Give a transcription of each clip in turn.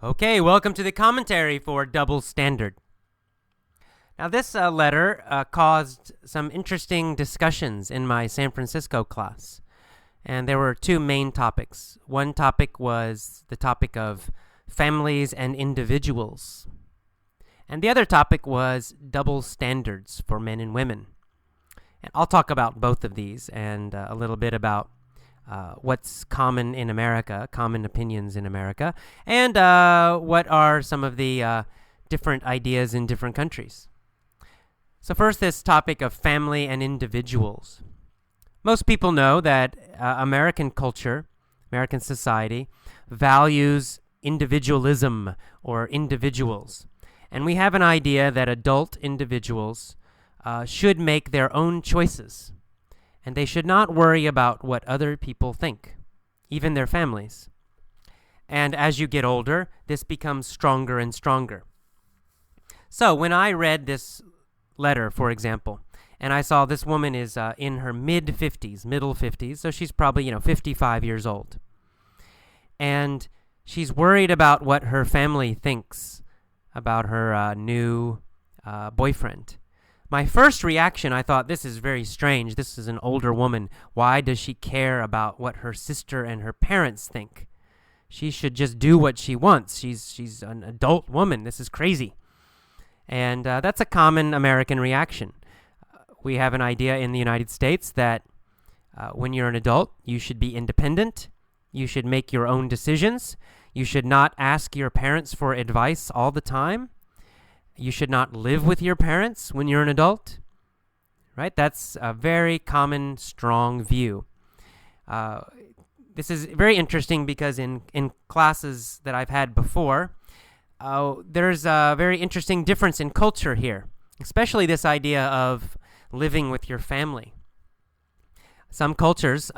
Okay, welcome to the commentary for Double Standard. Now, this letter caused some interesting discussions in my San Francisco class, and there were two main topics. One topic was the topic of families and individuals, and the other topic was double standards for men and women. And I'll talk about both of these and a little bit about what's common in America, common opinions in America, and what are some of the different ideas in different countries. So first, this topic of family and individuals. Most people know that American culture, American society, values individualism or individuals. And we have an idea that adult individuals should make their own choices. And they should not worry about what other people think, even their families. And as you get older, this becomes stronger and stronger. So when I read this letter, for example, and I saw this woman is in her mid-50s, middle 50s, so she's probably, 55 years old. And she's worried about what her family thinks about her new boyfriend. My first reaction, I thought, this is very strange. This is an older woman. Why does she care about what her sister and her parents think? She should just do what she wants. She's an adult woman. This is crazy. And that's a common American reaction. We have an idea in the United States that when you're an adult, you should be independent. You should make your own decisions. You should not ask your parents for advice all the time. You should not live with your parents when you're an adult, right? That's a very common, strong view. This is very interesting because in classes that I've had before, there's a very interesting difference in culture here, especially this idea of living with your family. Some cultures,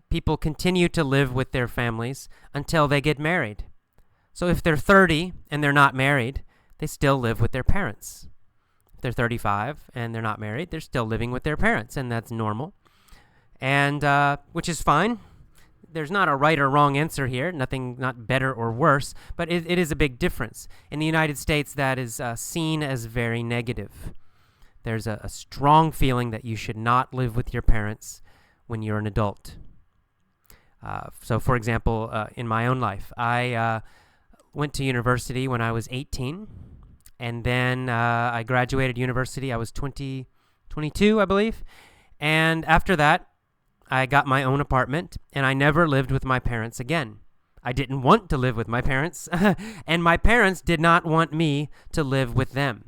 people continue to live with their families until they get married. So if they're 30 and they're not married, they still live with their parents. If they're 35 and they're not married, they're still living with their parents, and that's normal, and which is fine. There's not a right or wrong answer here, not better or worse, but it is a big difference. In the United States, that is seen as very negative. There's a strong feeling that you should not live with your parents when you're an adult. So, for example, in my own life, I went to university when I was 18. And then I graduated university. I was 22, I believe. And after that, I got my own apartment, and I never lived with my parents again. I didn't want to live with my parents, and my parents did not want me to live with them.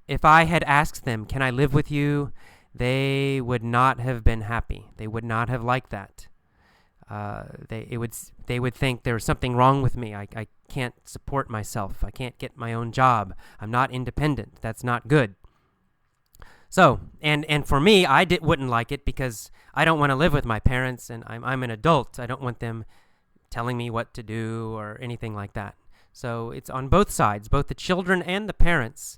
If I had asked them, can I live with you, they would not have been happy. They would not have liked that. They would think there was something wrong with me. I can't support myself. I can't get my own job. I'm not independent. That's not good. So, and for me, I wouldn't like it because I don't want to live with my parents, and I'm an adult. I don't want them telling me what to do or anything like that. So it's on both sides. Both the children and the parents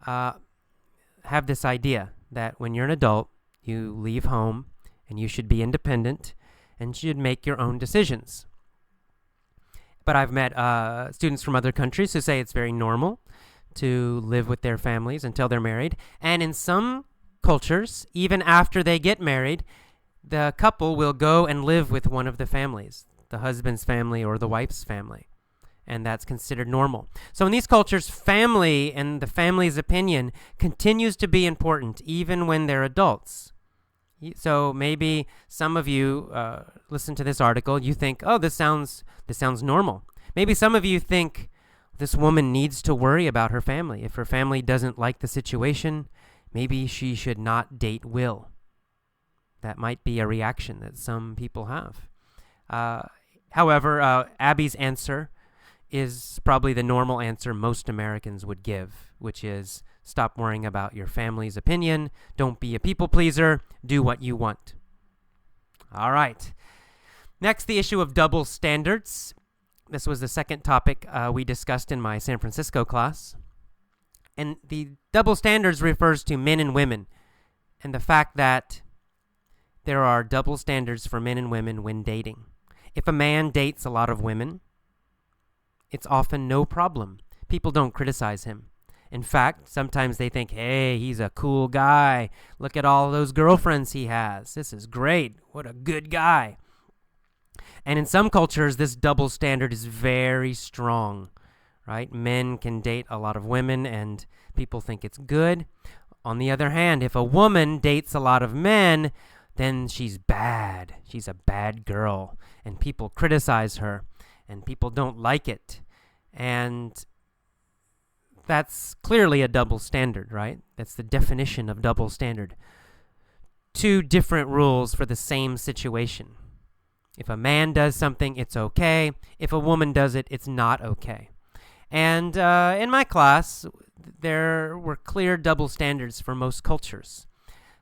have this idea that when you're an adult, you leave home and you should be independent and should make your own decisions. But I've met students from other countries who say it's very normal to live with their families until they're married. And in some cultures, even after they get married, the couple will go and live with one of the families, the husband's family or the wife's family. And that's considered normal. So in these cultures, family and the family's opinion continues to be important even when they're adults. So maybe some of you listen to this article, you think, oh, this sounds normal. Maybe some of you think this woman needs to worry about her family. If her family doesn't like the situation, maybe she should not date Will. That might be a reaction that some people have. However, Abby's answer is probably the normal answer most Americans would give, which is stop worrying about your family's opinion. Don't be a people pleaser. Do what you want. All right. Next, the issue of double standards. This was the second topic we discussed in my San Francisco class. And the double standards refers to men and women, and the fact that there are double standards for men and women when dating. If a man dates a lot of women, it's often no problem. People don't criticize him. In fact, sometimes they think, hey, he's a cool guy. Look at all those girlfriends he has. This is great. What a good guy. And in some cultures, this double standard is very strong, right? Men can date a lot of women and people think it's good. On the other hand, if a woman dates a lot of men, then she's bad. She's a bad girl. And people criticize her. And people don't like it. And that's clearly a double standard, right? That's the definition of double standard. Two different rules for the same situation. If a man does something, it's okay. If a woman does it, it's not okay. And in my class, there were clear double standards for most cultures.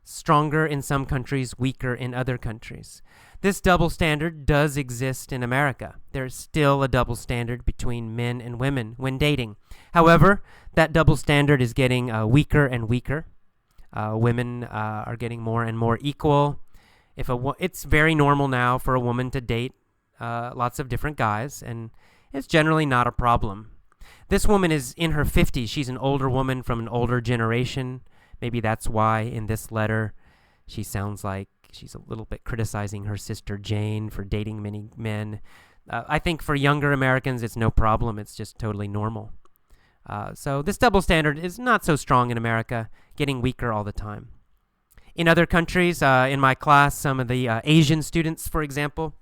Stronger in some countries, weaker in other countries. This double standard does exist in America. There's still a double standard between men and women when dating. However, that double standard is getting weaker and weaker. Women are getting more and more equal. It's very normal now for a woman to date lots of different guys, and it's generally not a problem. This woman is in her 50s. She's an older woman from an older generation. Maybe that's why in this letter she sounds like she's a little bit criticizing her sister Jane for dating many men. I think for younger Americans, it's no problem. It's just totally normal. So this double standard is not so strong in America, getting weaker all the time. In other countries, in my class, some of the Asian students, for example,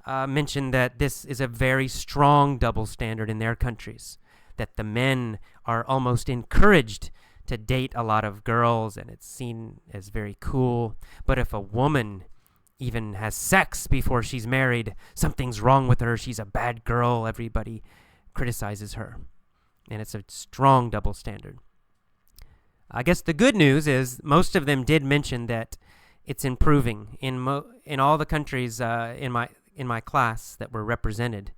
mentioned that this is a very strong double standard in their countries, that the men are almost encouraged to date a lot of girls, and it's seen as very cool. But if a woman even has sex before she's married, something's wrong with her. She's a bad girl. Everybody criticizes her. And it's a strong double standard. I guess the good news is most of them did mention that it's improving in all the countries in my class that were represented.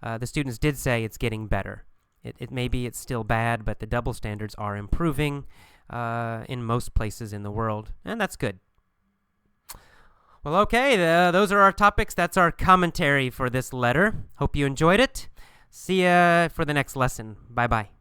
The students did say it's getting better. It maybe it's still bad, but the double standards are improving in most places in the world, and that's good. Well, okay, those are our topics. That's our commentary for this letter. Hope you enjoyed it. See ya for the next lesson. Bye-bye.